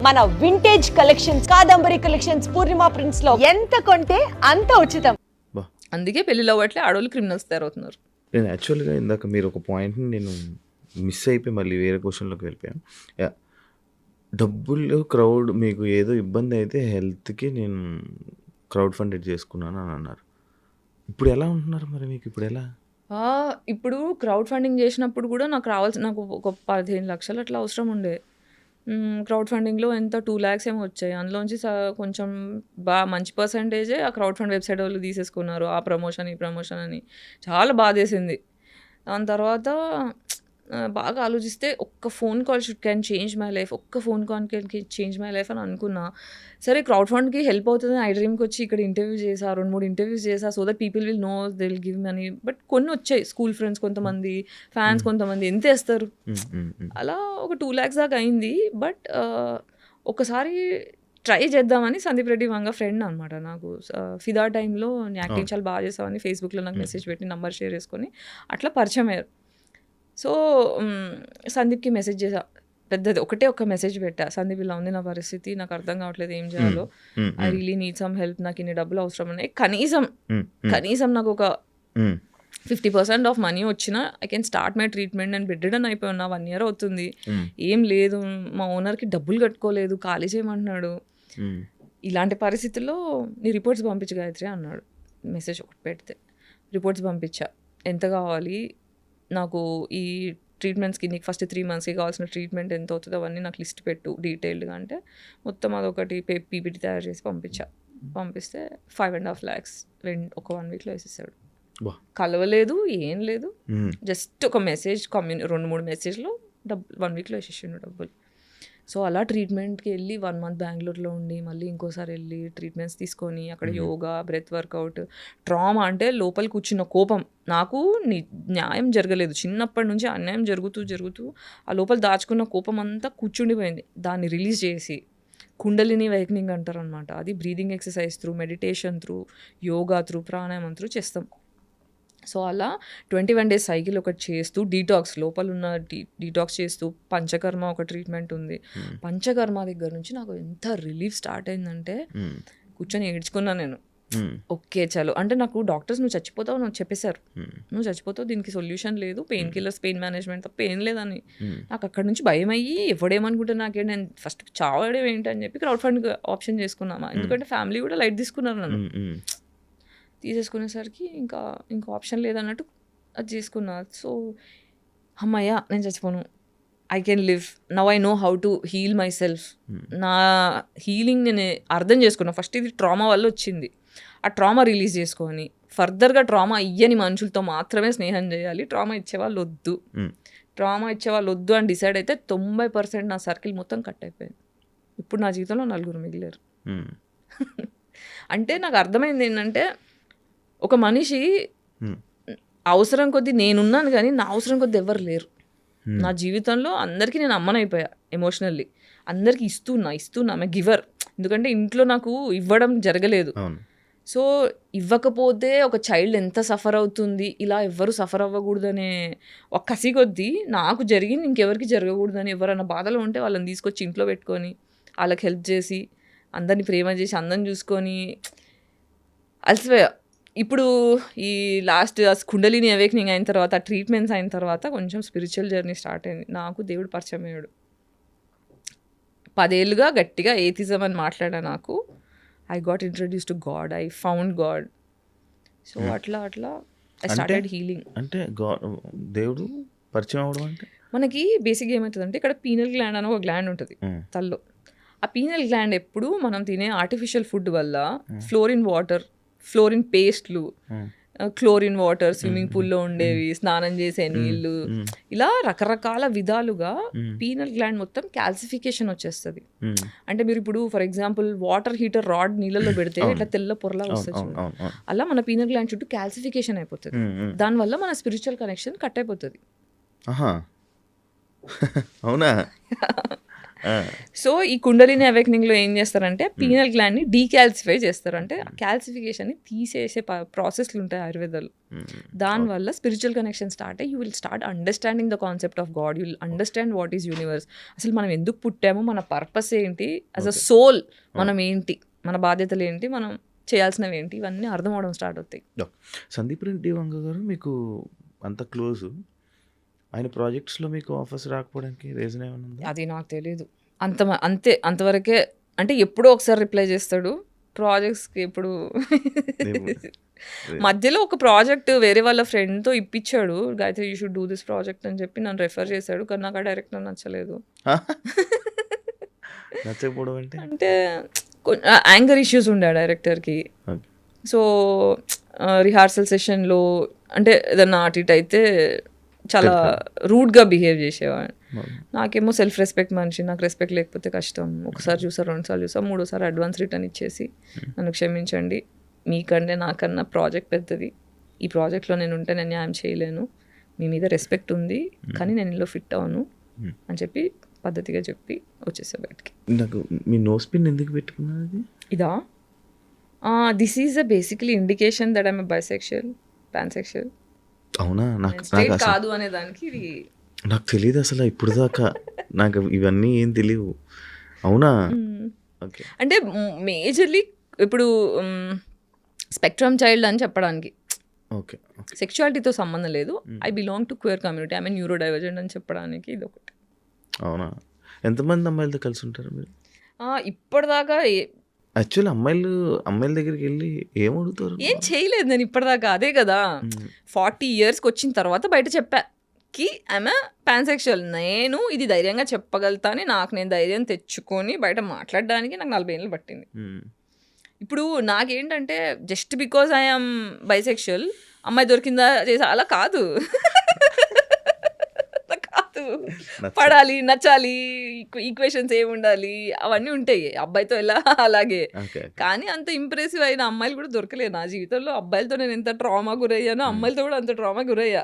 మన vintage collections, Kadambari collections, పూర్ణిమ prints లో ఎంత కొంటే అంత ఉచితం. అందుకే పెళ్లిలో అవ్వట్లే, ఆడవాళ్ళు క్రిమినల్స్ తయారవుతున్నారు. నేను యాక్చువల్గా ఇందాక మీరు ఒక పాయింట్ని నేను మిస్ అయిపోయి మళ్ళీ వేరే క్వశ్చన్లోకి వెళ్ళిపోయాను. డబ్బులు క్రౌడ్ మీకు ఏదో ఇబ్బంది అయితే హెల్త్కి నేను క్రౌడ్ ఫండెడ్ చేసుకున్నాను అని అన్నారు. ఇప్పుడు ఎలా ఉంటున్నారు మరి? మీకు ఇప్పుడు ఎలా? ఇప్పుడు క్రౌడ్ ఫండింగ్ చేసినప్పుడు కూడా నాకు ఒక 15 లక్షలు అట్లా అవసరం ఉండే. క్రౌడ్ ఫండింగ్లో ఎంత 2 lakhs ఏమో వచ్చాయి. అందులోంచి కొంచెం మంచి పర్సంటేజే ఆ క్రౌడ్ ఫండ్ వెబ్సైట్ వాళ్ళు తీసేసుకున్నారు. ఆ ప్రమోషన్, ఈ ప్రమోషన్ అని చాలా బాధేసింది. దాని తర్వాత బాగా ఆలోచిస్తే ఒక్క phone call can change my life, ఒక్క phone call can change my life అని అనుకున్నా. సరే క్రౌడ్ ఫండ్కి హెల్ప్ అవుతుందని ఐ డ్రీమ్కి వచ్చి ఇక్కడ ఇంటర్వ్యూ చేసా, 2-3 ఇంటర్వ్యూస్ చేసా, so that people will know, they will give money. But కొన్ని వచ్చాయి, స్కూల్ ఫ్రెండ్స్ కొంతమంది, ఫ్యాన్స్ కొంతమంది ఎంత వేస్తారు, అలా ఒక 2 lakhs దాకా అయింది. బట్ ఒకసారి ట్రై చేద్దామని సందీప్ రెడ్డి వంగ ఫ్రెండ్ అనమాట నాకు, ఫిదా టైంలో యాక్టింగ్ చాలా బాగా చేసామని ఫేస్బుక్లో నాకు మెసేజ్ పెట్టి నంబర్ షేర్ చేసుకొని అట్లా పరిచయం అయ్యారు. సో సందీప్కి మెసేజ్ చేసా, పెద్దది ఒక మెసేజ్ పెట్టా, సందీప్ ఇలా ఉంది నా పరిస్థితి, నాకు అర్థం కావట్లేదు ఏం చేయాలో, I really need some help, నాకు ఇన్ని డబ్బులు అవసరం ఉన్నాయి, కనీసం నాకు ఒక 50% ఆఫ్ మనీ వచ్చినా I can start my treatment. నేను బెడ్ రిడన్ అయిపోయి ఉన్నా, 1 year అవుతుంది, ఏం లేదు, మా ఓనర్కి డబ్బులు కట్టుకోలేదు, ఖాళీ చేయమంటున్నాడు, ఇలాంటి పరిస్థితుల్లో నీ రిపోర్ట్స్ పంపించు గాయత్రి అన్నాడు. మెసేజ్ ఒకటి పెడితే రిపోర్ట్స్ పంపించా, ఎంత కావాలి నాకు ఈ ట్రీట్మెంట్స్కి, నీకు ఫస్ట్ 3 monthsకి కావాల్సిన ట్రీట్మెంట్ ఎంత అవుతుందో అవన్నీ నాకు లిస్ట్ పెట్టు డీటెయిల్డ్గా అంటే, మొత్తం అదొకటి పీపీటీ తయారు చేసి పంపిస్తే 5.5 lakhs ఒక 1 weekలో వేసేసాడు. కలవలేదు, ఏం లేదు, జస్ట్ ఒక మెసేజ్, 2-3 మెసేజ్లో 1 weekలో వేసేసిండు డబ్బులు. సో అలా ట్రీట్మెంట్కి వెళ్ళి 1 month బెంగళూరులో ఉండి, మళ్ళీ ఇంకోసారి వెళ్ళి ట్రీట్మెంట్స్ తీసుకొని, అక్కడ యోగా, బ్రెత్ వర్కౌట్, ట్రామా అంటే లోపల కూర్చున్న కోపం, నాకు న్యాయం జరగలేదు, చిన్నప్పటి నుంచి అన్యాయం జరుగుతూ ఆ లోపల దాచుకున్న కోపం అంతా కూర్చుండిపోయింది. దాన్ని రిలీజ్ చేసి కుండలిని వైక్నింగ్ అంటారు అనమాట, అది breathing exercise through, meditation through, yoga through, ప్రాణాయామం త్రూ చేస్తాం. సో అలా 21 days సైకిల్ ఒకటి చేస్తూ, డీటాక్స్ లోపల ఉన్న డీటాక్స్ చేస్తూ, పంచకర్మ ఒక ట్రీట్మెంట్ ఉంది. పంచకర్మ దగ్గర నుంచి నాకు ఎంత రిలీఫ్ స్టార్ట్ అయిందంటే కూర్చొని ఏడ్చుకున్నా నేను. ఓకే చలో అంటే, నాకు డాక్టర్స్ నువ్వు చచ్చిపోతావు నాకు చెప్పేశారు, నువ్వు చచ్చిపోతావు, దీనికి సొల్యూషన్ లేదు, పెయిన్ కిల్లర్స్, పెయిన్ మేనేజ్మెంట్ తప్ప ఏం లేదని. నాకు అక్కడ నుంచి భయం అయ్యి, ఎవడేమనుకుంటే నాకే, నేను ఫస్ట్ చావడం ఏంటి అని చెప్పి క్రౌడ్ ఫండ్ ఆప్షన్ చేసుకున్నామా, ఎందుకంటే ఫ్యామిలీ కూడా లైట్ తీసుకున్నారు నన్ను. తీసేసుకునేసరికి ఇంకా ఆప్షన్ లేదన్నట్టు అది చేసుకున్నా. సో అమ్మయ్య నేను చచ్చిపోను, I can live, now I know how to heal myself. నా హీలింగ్ నేను అర్థం చేసుకున్నా. ఫస్ట్ ఇది ట్రామా వల్ల వచ్చింది, ఆ ట్రామా రిలీజ్ చేసుకొని ఫర్దర్గా ట్రామా ఇయ్యని మనుషులతో మాత్రమే స్నేహం చేయాలి, ట్రామా ఇచ్చేవాళ్ళు వద్దు అని డిసైడ్ అయితే 90% నా సర్కిల్ మొత్తం కట్ అయిపోయింది. ఇప్పుడు నా జీవితంలో 4 మిగిలారు. అంటే నాకు అర్థమైంది ఏంటంటే, ఒక మనిషి అవసరం కొద్దీ నేనున్నాను కానీ నా అవసరం కొద్దీ ఎవరు లేరు నా జీవితంలో. అందరికీ నేను అమ్మనైపోయా ఎమోషనల్లీ, అందరికీ ఇస్తున్నా ఆమె గివర్. ఎందుకంటే ఇంట్లో నాకు ఇవ్వడం జరగలేదు. సో ఇవ్వకపోతే ఒక చైల్డ్ ఎంత సఫర్ అవుతుంది, ఇలా ఎవ్వరు సఫర్ అవ్వకూడదనే ఒక కసి కొద్దీ నాకు జరిగింది ఇంకెవరికి జరగకూడదని, ఎవరైనా బాధలో ఉంటే వాళ్ళని తీసుకొచ్చి ఇంట్లో పెట్టుకొని వాళ్ళకి హెల్ప్ చేసి, అందరినీ ప్రేమ చేసి, అందరిని చూసుకొని అలసిపోయా. ఇప్పుడు ఈ లాస్ట్ కుండలిని అవేక్నింగ్ అయిన తర్వాత, ట్రీట్మెంట్స్ అయిన తర్వాత కొంచెం స్పిరిచువల్ జర్నీ స్టార్ట్ అయింది. నాకు దేవుడు పరిచయం అయ్యాడు. 10 ఏళ్ళుగా గట్టిగా ఏథిజం అని మాట్లాడా, నాకు I got introduce to God, I found God. So అట్లా ఐ స్టార్టెడ్ హీలింగ్. అంటే దేవుడు పరిచయం అవడం అంటే మనకి బేసిక్గా ఏమవుతుందంటే, ఇక్కడ పీనల్ గ్లాండ్ అని ఒక గ్లాండ్ ఉంటుంది తల్లో. ఆ పీనల్ గ్లాండ్ ఎప్పుడు మనం తినే ఆర్టిఫిషియల్ ఫుడ్ వల్ల ఫ్లోరిన్ వాటర్, ఫ్లోరిన్ పేస్ట్లు, క్లోరిన్ వాటర్, స్విమ్మింగ్ పూల్లో ఉండేవి, స్నానం చేసే నీళ్ళు, ఇలా రకరకాల విధాలుగా పీనల్ గ్లాండ్ మొత్తం క్యాల్సిఫికేషన్ వచ్చేస్తుంది. అంటే మీరు ఇప్పుడు for example water heater rod నీళ్ళలో పెడితే ఇట్లా తెల్ల పొరలా వస్తుంది, అలా మన పీనల్ గ్లాండ్ చుట్టూ క్యాల్సిఫికేషన్ అయిపోతుంది. దానివల్ల మన స్పిరిచువల్ కనెక్షన్ కట్ అయిపోతుంది. అవునా? సో ఈ కుండలిని అవేకనింగ్లో ఏం చేస్తారంటే పీనల్ గ్లాండ్ని డీకాల్సిఫై చేస్తారు, అంటే క్యాల్సిఫికేషన్ని తీసేసే ప్రాసెస్లు ఉంటాయి ఆయుర్వేదాలు. దానివల్ల స్పిరిచువల్ కనెక్షన్ స్టార్ట్ అయ్యి you will start understanding the concept of God, you will understand what is universe, అసలు మనం ఎందుకు పుట్టామో, మన పర్పస్ ఏంటి, యాజ్ అ సోల్ మనం ఏంటి, మన బాధ్యతలు ఏంటి, మనం చేయాల్సినవి ఏంటి, ఇవన్నీ అర్థం అవడం స్టార్ట్ అవుతాయి. సందీప్ రెడ్డి వంగ గారు మీకు అంత క్లోజ్, ఆయన ప్రాజెక్ట్స్లో మీకు ఆఫర్స్ రాకపోవడానికి రీజన్ ఏమైనా ఉందా? అది నాకు తెలీదు. అంతే, అంతవరకే. అంటే ఎప్పుడో ఒకసారి రిప్లై చేస్తాడు ప్రాజెక్ట్స్కి. ఎప్పుడు మధ్యలో ఒక ప్రాజెక్ట్ వేరే వాళ్ళ ఫ్రెండ్తో ఇప్పించాడు, Gayatri you should do this project అని చెప్పి నన్ను రెఫర్ చేశాడు, కానీ నాకు ఆ డైరెక్టర్ నచ్చలేదు. నచ్చకపోవడం అంటే యాంగర్ ఇష్యూస్ ఉండే ఆ డైరెక్టర్కి. సో రిహార్సల్ సెషన్లో అంటే ఏదన్నా అటు ఇటు అయితే చాలా రూడ్గా బిహేవ్ చేసేవాడు. నాకేమో సెల్ఫ్ రెస్పెక్ట్ మనిషి, నాకు రెస్పెక్ట్ లేకపోతే కష్టం. ఒకసారి చూసా, రెండుసార్లు చూసా, మూడోసారి అడ్వాన్స్ రిటర్న్ ఇచ్చేసి నన్ను క్షమించండి, మీకంటే నాకన్నా ప్రాజెక్ట్ పెద్దది, ఈ ప్రాజెక్ట్లో నేను ఉంటే నేను న్యాయం చేయలేను, మీ మీద రెస్పెక్ట్ ఉంది కానీ నేను ఇందులో ఫిట్ అవను అని చెప్పి పద్ధతిగా చెప్పి వచ్చేసా బయటికి. నాకు మీ నోస్ పిన్ ఎందుకు పెట్టుకున్నది? ఇదా, this is a basically indication that I'm bisexual, pansexual. అవునా? నాకు కాదు అనే దానికి ఇది నాకు తెలియదు అసలు ఇప్పుడు దాకా, నాకు ఇవన్నీ ఏం తెలియవు. అవునా? ఓకే. అంటే మేజర్లీ ఇప్పుడు స్పెక్ట్రమ్ చైల్డ్ అని చెప్పడానికి, ఓకే, సెక్షువాలిటీతో సంబంధం లేదు, I belong to queer community, I mean neuro divergent అని చెప్పడానికి ఇది ఒకటి. అవునా? ఎంతమంది అమ్మాయిలతో కలిసి ఉంటారు మీరు ఇప్పటిదాకా? యాక్చువల్లీ అమ్మాయిల దగ్గరికి వెళ్ళి ఏం అడుగుతారు? ఏం చేయలేదు నేను ఇప్పటిదాకా. అదే కదా 40 yearsకి వచ్చిన తర్వాత బయట చెప్పా కి ఐఎమ్ పాన్సెక్షువల్. నేను ఇది ధైర్యంగా చెప్పగలుగుతాను, నాకు నేను ధైర్యం తెచ్చుకొని బయట మాట్లాడడానికి నాకు 40 ఏళ్ళు పట్టింది. ఇప్పుడు నాకేంటంటే జస్ట్ బికాజ్ ఐఎమ్ బైసెక్షువల్ అమ్మాయి దొరికిందా చేసా అలా కాదు, పడాలి, నచ్చాలి, ఈక్వేషన్స్ ఏమి ఉండాలి అవన్నీ ఉంటాయి అబ్బాయితో ఎలా అలాగే. కానీ అంత ఇంప్రెసివ్ అయిన అమ్మాయిలు కూడా దొరకలేదు నా జీవితంలో. అబ్బాయిలతో నేను ఎంత ట్రామా గురయ్యానో అమ్మాయిలతో కూడా అంత ట్రామా గురయ్యా.